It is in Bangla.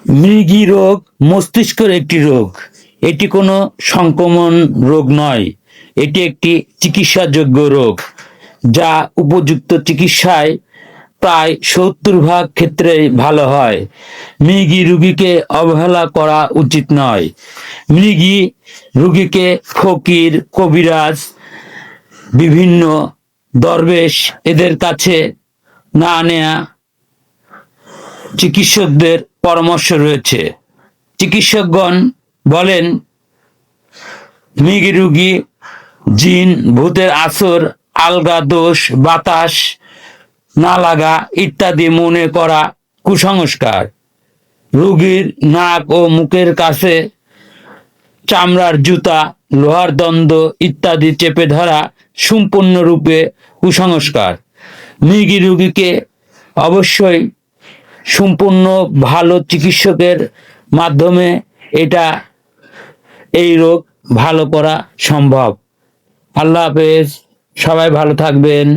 মৃগী রোগ মস্তিষ্কের একটি রোগ। এটি কোনো সংক্রমণ রোগ নয়, এটি একটি চিকিৎসাযোগ্য রোগ যা উপযুক্ত চিকিৎসায় প্রায় 70% ক্ষেত্রেই ভালো হয়। মৃগী রোগীকে অবহেলা করা উচিত নয়। মৃগী রোগীকে ফকির, কবিরাজ, বিভিন্ন দরবেশ এদের কাছে না নেয়া চিকিৎসকদের পরামর্শ রয়েছে। চিকিৎসকগণ বলেন মৃগী রোগী জিন, ভূতের আসর, আলগা দোষ, বাতাস না লাগা ইত্যাদি মনে করা কুসংস্কার। রোগীর নাক ও মুখের কাছে চামড়ার জুতা, লোহার দণ্ড ইত্যাদি চেপে ধরা সম্পূর্ণরূপে কুসংস্কার। মৃগী রোগীকে অবশ্যই সম্পূর্ণ ভালো চিকিৎসকের মাধ্যমে এই রোগ ভালো করা সম্ভব। আল্লাহ হাফেজ, সবাই ভালো থাকবেন।